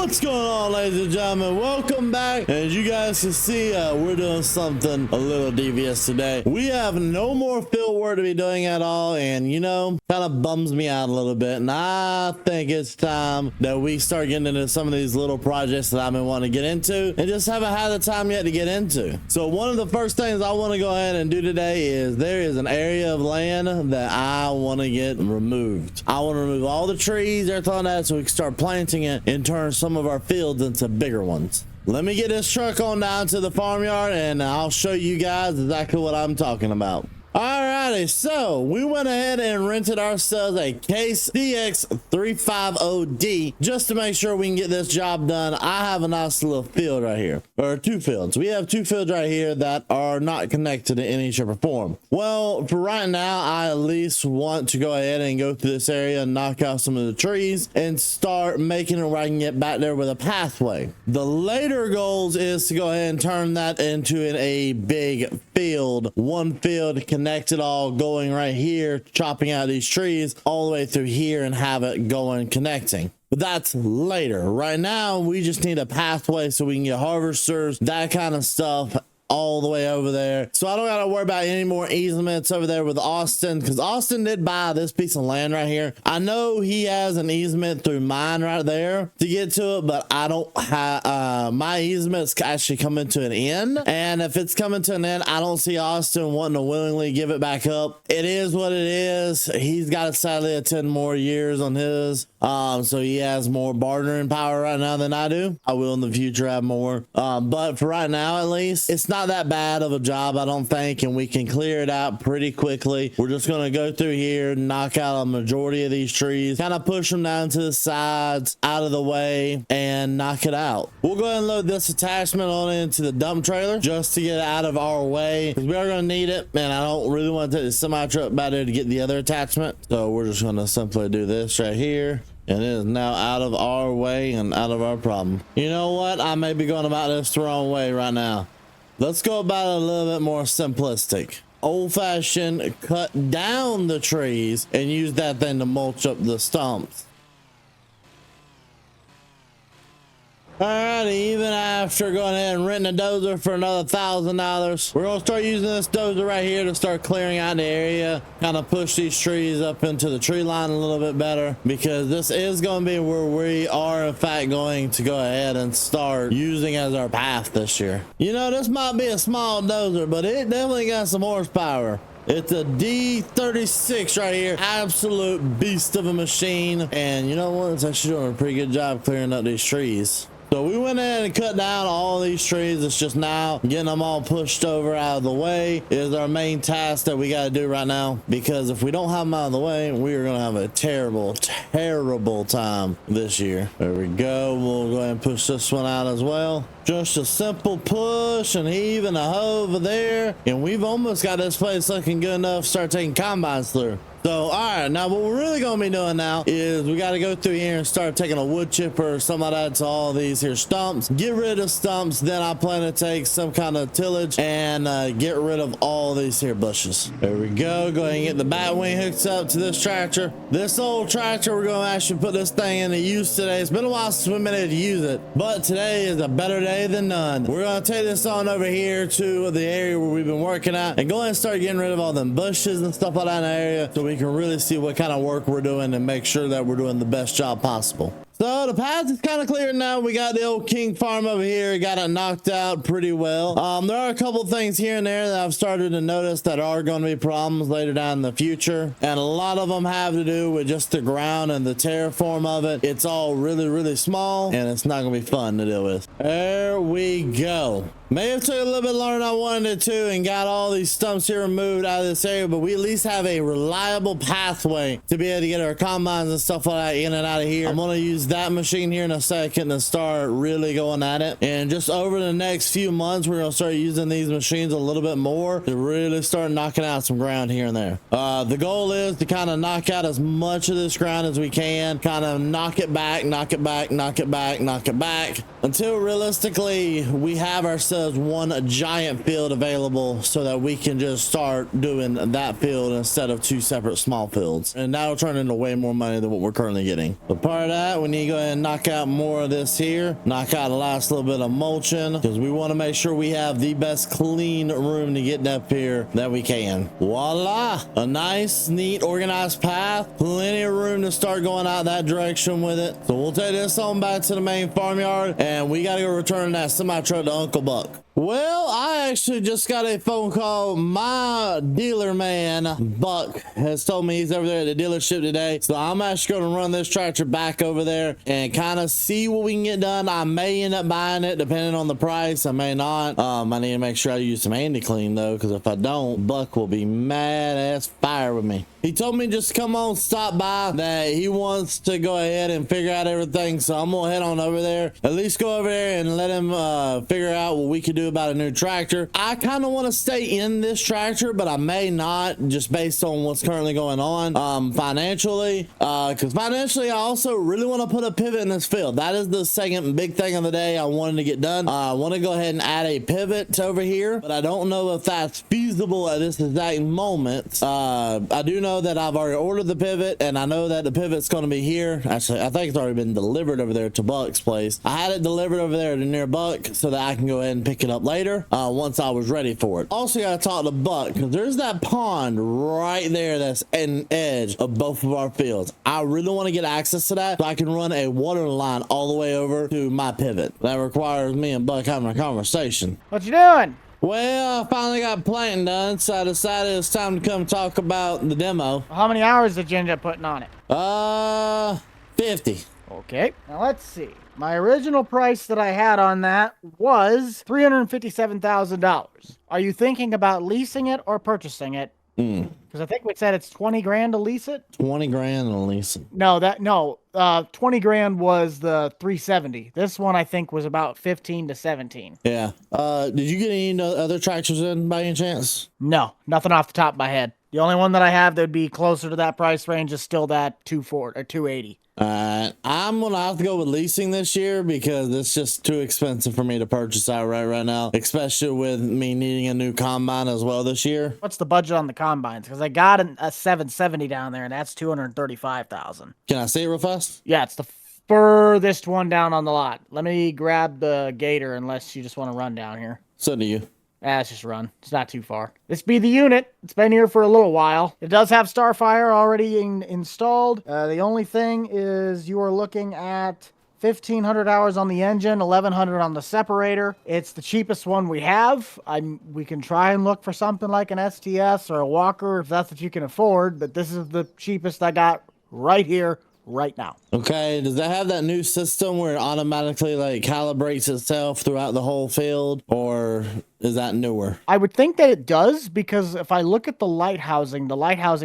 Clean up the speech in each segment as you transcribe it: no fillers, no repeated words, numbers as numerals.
What's going on, ladies and gentlemen? Welcome back. As you guys can see, we're doing something a little devious today. We have no more field work to be doing at all, and you know, kind of bums me out a little bit. And I think it's time that we start getting into some of these little projects that I've been wanting to get into and just haven't had the time yet to get into. So one of the first things I want to go ahead and do today is there is an area of land that I want to get removed. I want to remove all the trees, everything like that, so we can start planting it and turn some of our fields into bigger ones. Let me get this truck on down to the farmyard and I'll show you guys exactly what I'm talking about. Alrighty, so we went ahead and rented ourselves a Case CX350D just to make sure we can get this job done. I have a nice little field right here, or two fields. We have two fields right here that are not connected in any shape or form. Well, for right now, I at least want to go ahead and go through this area and knock out some of the trees and start making it where I can get back there with a pathway. The later goals is to go ahead and turn that into a big field, one field connected all going right here, chopping out these trees all the way through here and have it going connecting. But that's later. Right now, we just need a pathway so we can get harvesters, that kind of stuff, all the way over there. So I don't got to worry about any more easements over there with Austin, because Austin did buy this piece of land right here. I know he has an easement through mine right there to get to it, but I don't have my easements actually coming to an end. And if it's coming to an end, I don't see Austin wanting to willingly give it back up. It is what it is. He's got to sadly 10 more years on his. So he has more bartering power right now than I do. I will in the future have more. But for right now, at least, it's not that bad of a job, I don't think, and we can clear it out pretty quickly. We're just going to go through here, knock out a majority of these trees, kind of push them down to the sides, out of the way, and knock it out. We'll go ahead and load this attachment on into the dump trailer just to get it out of our way, because we are going to need it, and I don't really want to take the semi truck back there to get the other attachment. So we're just going to simply do this right here. And it is now out of our way and out of our problem. You know what? I may be going about this the wrong way right now. Let's go about it a little bit more simplistic. Old-fashioned, cut down the trees and use that thing to mulch up the stumps. Alrighty, even after going ahead and renting a dozer for another $1,000, we're gonna start using this dozer right here to start clearing out the area, kind of push these trees up into the tree line a little bit better, because this is going to be where we are in fact going to go ahead and start using as our path this year. You know, this might be a small dozer, but it definitely got some horsepower. It's a D36 right here, absolute beast of a machine, and you know what, it's actually doing a pretty good job clearing up these trees. So we went in and cut down all these trees. It's just now getting them all pushed over out of the way is our main task that we got to do right now, because if we don't have them out of the way, we are going to have a terrible time this year. There we go. We'll go ahead and push this one out as well. Just a simple push and heave and a hoe over there, and we've almost got this place looking good enough to start taking combines through. So, all right, now what we're really going to be doing now is we got to go through here and start taking a wood chipper or something like that to all these here stumps. Get rid of stumps, then I plan to take some kind of tillage and get rid of all these here bushes. There we go. Go ahead and get the bat wing hooked up to this tractor. This old tractor, we're going to actually put this thing into use today. It's been a while since we've been able to use it, but today is a better day than none. We're going to take this on over here to the area where we've been working at and go ahead and start getting rid of all them bushes and stuff like that in the area, so we can really see what kind of work we're doing and make sure that we're doing the best job possible. So the path is kind of clear now. We got the old King farm over here. Got it knocked out pretty well. There are a couple things here and there that I've started to notice that are going to be problems later down in the future. And a lot of them have to do with just the ground and the terraform of it. It's all really small and it's not going to be fun to deal with. There we go. May have took a little bit longer than I wanted it to and got all these stumps here removed out of this area, but we at least have a reliable pathway to be able to get our combines and stuff like that in and out of here. I'm going to use that machine here in a second to start really going at it. And just over the next few months, we're going to start using these machines a little bit more to really start knocking out some ground here and there. The goal is to kind of knock out as much of this ground as we can, kind of knock it back, until realistically we have ourselves us one giant field available so that we can just start doing that field instead of two separate small fields, and that'll turn into way more money than what we're currently getting. But part of that, we need to go ahead and knock out more of this here, knock out the last little bit of mulching, because we want to make sure we have the best clean room to get up here that we can. Voila, a nice, neat, organized path, plenty of room to start going out that direction with it. So we'll take this on back to the main farmyard, and we got to go return that semi truck to Uncle Buck. Well, I actually just got a phone call. My dealer man, Buck, has told me he's over there at the dealership today. So I'm actually going to run this tractor back over there and kind of see what we can get done. I may end up buying it depending on the price. I may not. I need to make sure I use some Andy Clean though, because if I don't, Buck will be mad as fire with me. He told me just come on, stop by, that he wants to go ahead and figure out everything. So I'm going to head on over there, at least go over there and let him figure out what we could do about a new tractor. I kind of want to stay in this tractor, but I may not, just based on what's currently going on financially, because financially I also really want to put a pivot in this field. That is the second big thing of the day I wanted to get done. I want to go ahead and add a pivot over here, but I don't know if that's feasible at this exact moment. I do know that I've already ordered the pivot, and I know that the pivot's going to be here. Actually, I think it's already been delivered over there to Buck's place. I had it delivered over there to near Buck so that I can go ahead and pick it up later once I was ready for it. Also got to talk to Buck, because there's that pond right there that's an edge of both of our fields. I really want to get access to that so I can run a water line all the way over to my pivot. That requires me and Buck having a conversation. What you doing? Well, I finally got planting done, so I decided it's time to come talk about the demo. How many hours did you end up putting on it? 50. Okay, now let's see. My original price that I had on that was $357,000. Are you thinking about leasing it or purchasing it? Because I think we said it's 20 grand to lease it. 20 grand to lease it. No, 20 grand was the 370. This one I think was about 15 to 17. Yeah. Did you get any other tractors in by any chance? No, nothing off the top of my head. The only one that I have that would be closer to that price range is still that 240 or 280. I'm gonna have to go with leasing this year because it's just too expensive for me to purchase outright right now, especially with me needing a new combine as well this year. What's the budget on the combines? Because I got a 770 down there, and that's 235,000. Can I see it real fast? Yeah, it's the furthest one down on the lot. Let me grab the gator, unless you just want to run down here. So do you. Let's just run. It's not too far. This be the unit. It's been here for a little while. It does have Starfire already installed. The only thing is you are looking at 1,500 hours on the engine, 1,100 on the separator. It's the cheapest one we have. We can try and look for something like an STS or a Walker if that's what you can afford, but this is the cheapest I got right here, right now. Okay, does that have that new system where it automatically like calibrates itself throughout the whole field, or is that newer? I would think that it does, because if I look at the light housing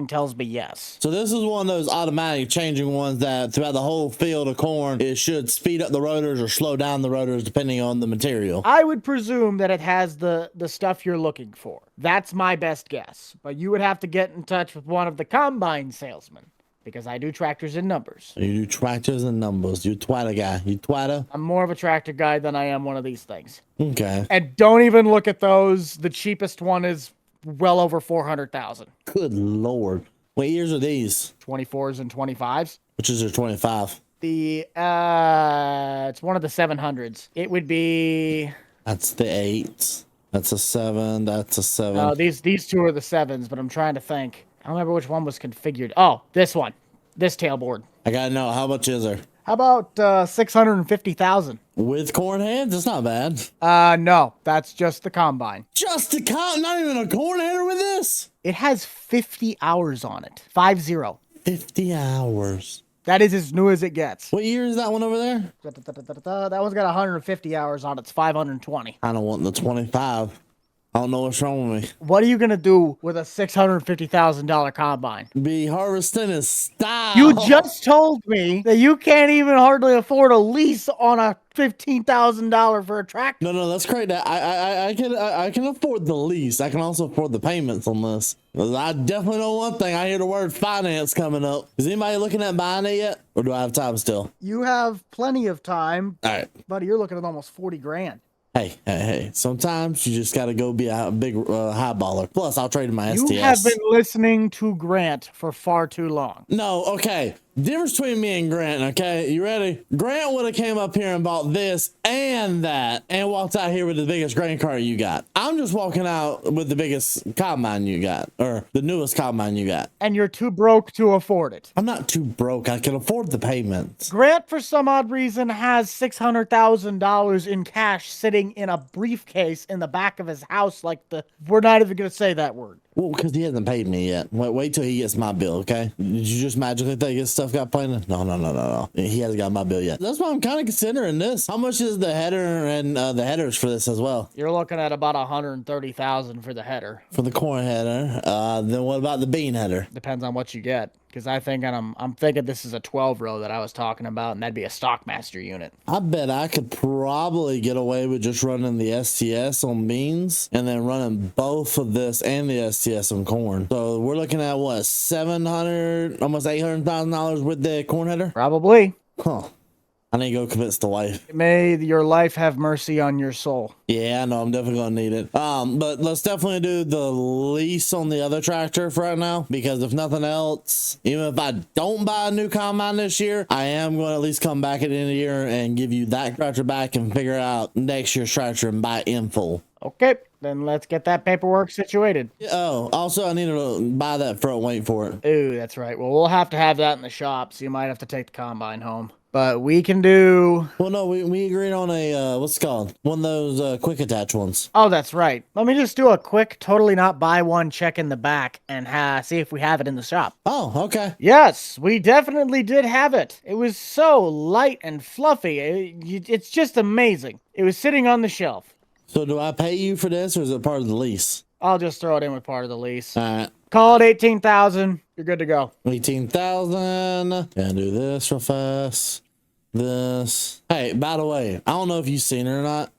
tells me yes. So this is one of those automatic changing ones that throughout the whole field of corn, it should speed up the rotors or slow down the rotors depending on the material. I would presume that it has the stuff you're looking for. That's my best guess, but you would have to get in touch with one of the combine salesmen. Because I do tractors in numbers. You do tractors and numbers. You twatter guy. You twatter? I'm more of a tractor guy than I am one of these things. Okay. And don't even look at those. The cheapest one is well over 400,000. Good Lord. What years are these? 24s and 25s. Which is your 25? It's one of the 700s. It would be... That's the 8s. That's a 7. That's a 7. No, these two are the 7s, but I'm trying to think. I don't remember which one was configured. Oh, this one. This tailboard. I gotta know, how much is there? How about 650,000? With corn heads? That's not bad. No. That's just the combine. Just the not even a corn header with this? It has 50 hours on it. 50. 50 hours. That is as new as it gets. What year is that one over there? That one's got 150 hours on it. It's 520. I don't want the 25. I don't know what's wrong with me. What are you going to do with a $650,000 combine? Be harvesting in style. You just told me that you can't even hardly afford a lease on a $15,000 for a tractor. No, that's crazy. I can afford the lease. I can also afford the payments on this. I definitely know one thing. I hear the word finance coming up. Is anybody looking at buying it yet? Or do I have time still? You have plenty of time. All right. Buddy, you're looking at almost 40 grand. Hey. Sometimes you just got to go be a big high baller. Plus, I'll trade in my STS. You have been listening to Grant for far too long. No, okay. Difference between me and Grant, okay? You ready? Grant would have came up here and bought this and that and walked out here with the biggest grain cart you got. I'm just walking out with the biggest combine you got, or the newest combine you got. And you're too broke to afford it. I'm not too broke. I can afford the payments. Grant, for some odd reason, has $600,000 in cash sitting in a briefcase in the back of his house we're not even going to say that word. Well, because he hasn't paid me yet. Wait till he gets my bill, okay? Did you just magically think his stuff got paid? No. He hasn't got my bill yet. That's why I'm kind of considering this. How much is the header and the headers for this as well? You're looking at about $130,000 for the header. For the corn header. Then what about the bean header? Depends on what you get. Because I'm thinking this is a 12 row that I was talking about, and that'd be a Stockmaster unit. I bet I could probably get away with just running the STS on beans and then running both of this and the STS on corn. So we're looking at what, $700, almost $800,000 with the corn header? Probably. Huh. I need to go convince the wife. May your life have mercy on your soul. Yeah, I know. I'm definitely going to need it. But let's definitely do the lease on the other tractor for right now, because if nothing else, even if I don't buy a new combine this year, I am going to at least come back at the end of the year and give you that tractor back and figure out next year's tractor and buy it in full. Okay, then let's get that paperwork situated. Oh, also I need to buy that front weight for it. Ooh, that's right. Well, we'll have to have that in the shop, so you might have to take the combine home. But we can do... Well, no, we agreed on a, what's it called? One of those quick attach ones. Oh, that's right. Let me just do a quick, totally not buy one, check in the back, and see if we have it in the shop. Oh, okay. Yes, we definitely did have it. It was so light and fluffy. It's just amazing. It was sitting on the shelf. So do I pay you for this, or is it part of the lease? I'll just throw it in with part of the lease. All right. Call it $18,000. You're good to go. 18,000. Gonna do this real fast. This. Hey, by the way, I don't know if you've seen it or not.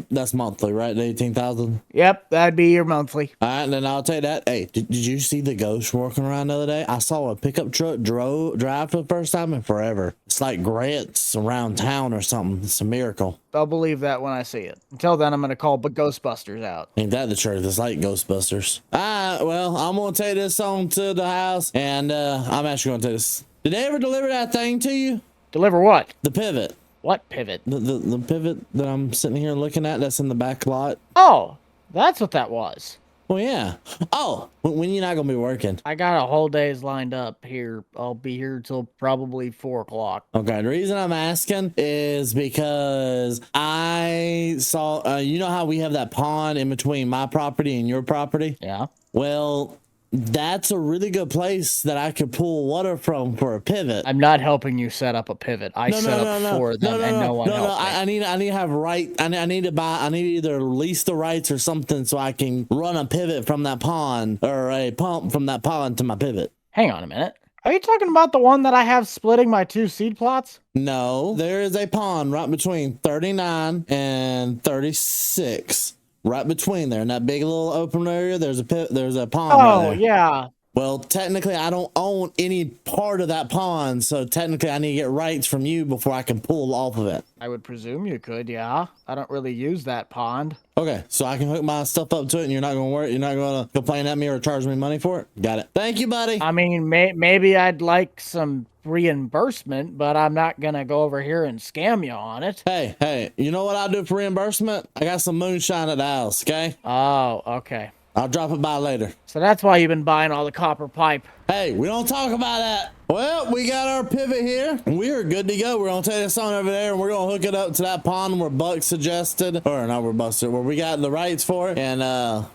That's monthly, right? The 18,000. Yep, that'd be your monthly. All right, then I'll take that. Hey, did you see the ghost working around the other day? I saw a pickup truck drive for the first time in forever. It's like Grant's around town or something. It's a miracle. I'll believe that when I see it. Until then, I'm gonna call Ghostbusters out. Ain't that the truth? It's like Ghostbusters. All right, well, I'm gonna take this on to the house, and I'm actually gonna take this. Did they ever deliver that thing to you? Deliver what? The pivot. What pivot? The pivot that I'm sitting here looking at, that's in the back lot. Oh, that's what that was. Well, yeah. Oh, when you not gonna be working? I got a whole day's lined up here. I'll be here till probably 4 o'clock. Okay, the reason I'm asking is because I saw, you know how we have that pond in between my property and your property? Yeah. Well, that's a really good place that I could pull water from for a pivot. I'm not helping you set up a pivot. I set up for them, and no one helped me. I need to have I need to either lease the rights or something so I can run a pivot from that pond, or a pump from that pond to my pivot. Hang on a minute. Are you talking about the one that I have splitting my 2 seed plots? No, there is a pond right between 39 and 36. Right between there, in that big little open area, there's a pond. Oh, right there. yeah. Well, technically, I don't own any part of that pond, so technically, I need to get rights from you before I can pull off of it. I would presume you could, yeah. I don't really use that pond. Okay, so I can hook my stuff up to it, and you're not going to worry. You're not going to complain at me or charge me money for it. Got it. Thank you, buddy. I mean, maybe I'd like some reimbursement, but I'm not gonna go over here and scam you on it. Hey, you know what I'll do for reimbursement? I got some moonshine at the house, okay? Oh, okay. I'll drop it by later. So that's why you've been buying all the copper pipe. Hey, we don't talk about that. Well, we got our pivot here. We are good to go. We're going to take this on over there, and we're going to hook it up to that pond where Buck suggested, or not where Buck said, where we got the rights for it. And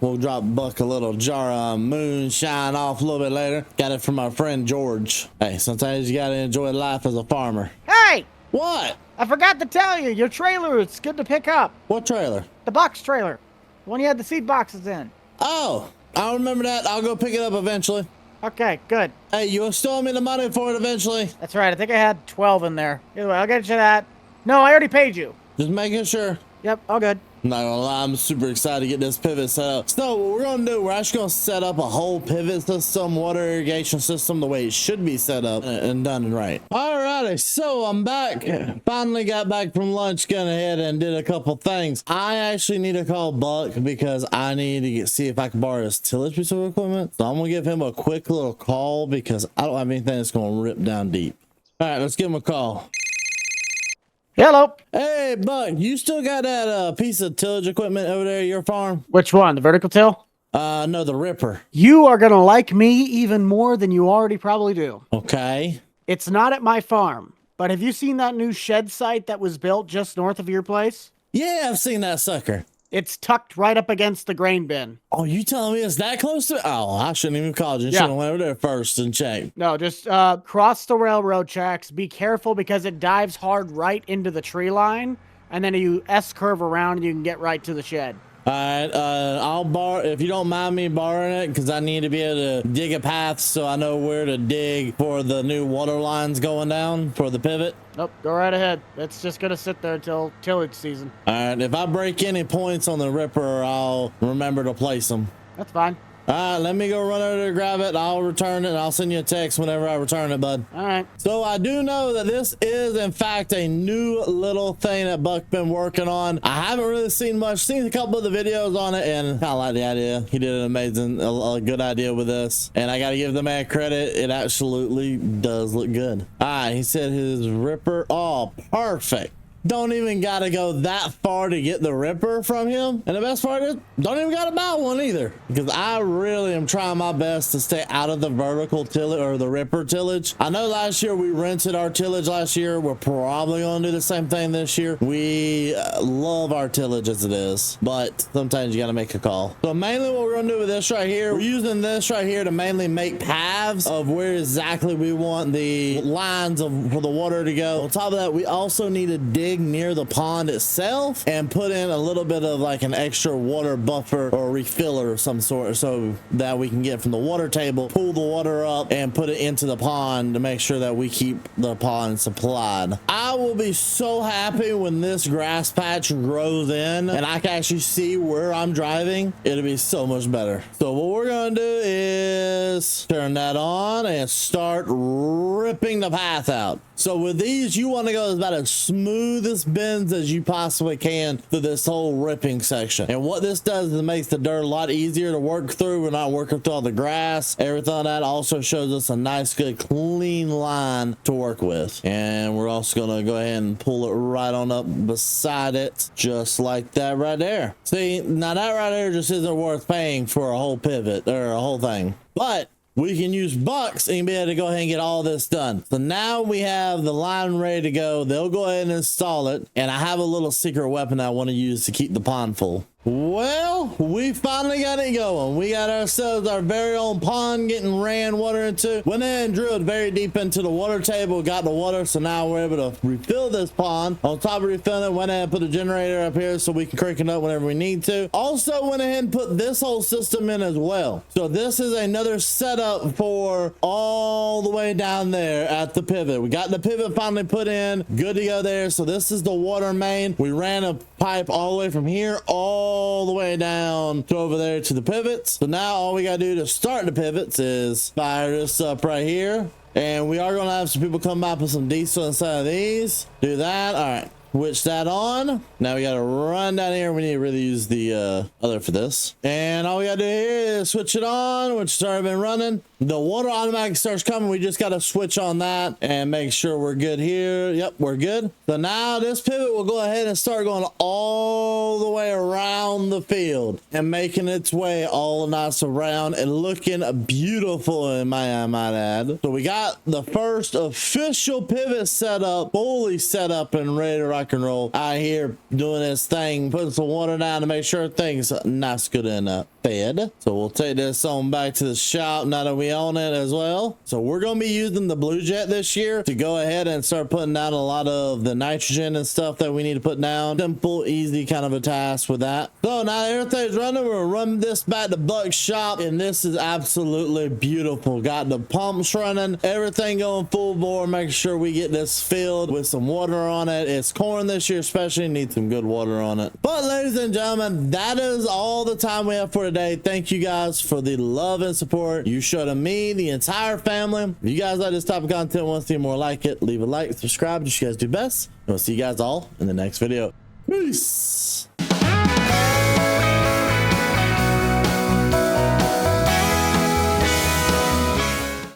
we'll drop Buck a little jar of moonshine off a little bit later. Got it from our friend George. Hey, sometimes you got to enjoy life as a farmer. Hey! What? I forgot to tell you, your trailer, it's good to pick up. What trailer? The box trailer. The one you had the seed boxes in. Oh, I'll remember that. I'll go pick it up eventually. Okay, good. Hey, you'll still owe me the money for it eventually. That's right. I think I had 12 in there. Anyway, I'll get you that. No, I already paid you. Just making sure. Yep, all good. Not gonna lie, I'm super excited to get this pivot set up. So what we're gonna do, we're actually gonna set up a whole pivot system, water irrigation system, the way it should be set up and done right. Alrighty, so I'm back. Finally got back from lunch, gone ahead and did a couple things. I actually need to call Buck because I need to see if I can borrow his tillage piece of equipment. So I'm gonna give him a quick little call because I don't have anything that's gonna rip down deep. All right, let's give him a call. Hello. Hey, Buck, you still got that piece of tillage equipment over there at your farm? Which one? The vertical till? No, the ripper. You are going to like me even more than you already probably do. Okay. It's not at my farm, but have you seen that new shed site that was built just north of your place? Yeah, I've seen that sucker. It's tucked right up against the grain bin. Oh, you telling me it's that close to? Oh, I shouldn't even called you. Should have went over there first and checked. No, just cross the railroad tracks. Be careful because it dives hard right into the tree line, and then you S-curve around and you can get right to the shed. All right, I'll borrow, if you don't mind me borrowing it, because I need to be able to dig a path so I know where to dig for the new water lines going down for the pivot. Nope, go right ahead. It's just going to sit there until tillage season. All right, if I break any points on the ripper, I'll remember to place them. That's fine. All right, let me go run over there, grab it. I'll return it, and I'll send you a text whenever I return it, bud. All right. So I do know that this is, in fact, a new little thing that Buck's been working on. I haven't really seen much. Seen a couple of the videos on it, and kind of like the idea. He did an amazing, a good idea with this. And I got to give the man credit. It absolutely does look good. All right, he said his ripper. Oh, perfect. Don't even got to go that far to get the ripper from him. And the best part is, don't even got to buy one either. Because I really am trying my best to stay out of the vertical tillage or the ripper tillage. I know last year we rented our tillage last year. We're probably going to do the same thing this year. We love our tillage as it is. But sometimes you got to make a call. So mainly what we're going to do with this right here, we're using this right here to mainly make paths of where exactly we want the lines for the water to go. On top of that, we also need to dig near the pond itself and put in a little bit of like an extra water buffer or refiller of some sort so that we can get from the water table, pull the water up and put it into the pond to make sure that we keep the pond supplied. I will be so happy when this grass patch grows in and I can actually see where I'm driving. It'll be so much better. So what we're gonna do is turn that on and start ripping the path out. So with these, you want to go about as smooth as bends as you possibly can through this whole ripping section. And what this does is it makes the dirt a lot easier to work through. We're not working through all the grass. Everything on that also shows us a nice, good, clean line to work with. And we're also going to go ahead and pull it right on up beside it, just like that right there. See, now that right there just isn't worth paying for a whole pivot or a whole thing. But we can use bucks and be able to go ahead and get all this done. So now we have the line ready to go. They'll go ahead and install it. And I have a little secret weapon I want to use to keep the pond full. Well, we finally got it going. We got ourselves our very own pond getting ran water into. Went in and drilled very deep into the water table, got the water. So now we're able to refill this pond. On top of refilling it, went ahead and put a generator up here so we can crank it up whenever we need to. Also went ahead and put this whole system in as well. So this is another setup for all the way down there at the pivot. We got the pivot finally put in, good to go there. So this is the water main. We ran a pipe all the way from here all the way down to over there to the pivots. So now all we gotta do to start the pivots is fire this up right here, and we are gonna have some people come by, put some diesel inside of these, do that. All right, switch that on. Now we gotta run down here. We need to really use the other for this, and all we gotta do here is switch it on, which has already been running. The water automatically starts coming. We just got to switch on that and make sure we're good here. Yep, we're good. So now this pivot will go ahead and start going all the way around the field and making its way all nice around and looking beautiful, I might add. So we got the first official pivot set up, fully set up and ready to rock and roll out here, doing this thing, putting some water down to make sure things nice, good and fed. So we'll take this on back to the shop now that we own it as well. So we're going to be using the Blue Jet this year to go ahead and start putting down a lot of the nitrogen and stuff that we need to put down. Simple, easy kind of a task with that. So now everything's running. We're going to run this back to Buck's shop, and this is absolutely beautiful. Got the pumps running, everything going full bore, making sure we get this filled with some water on it. It's corn this year especially needs some good water on it. But ladies and gentlemen, that is all the time we have for today. Thank you guys for the love and support you showed to me, the entire family. If you guys like this type of content, want to see more like it, leave a like, subscribe, just you guys do best. And we'll see you guys all in the next video. Peace.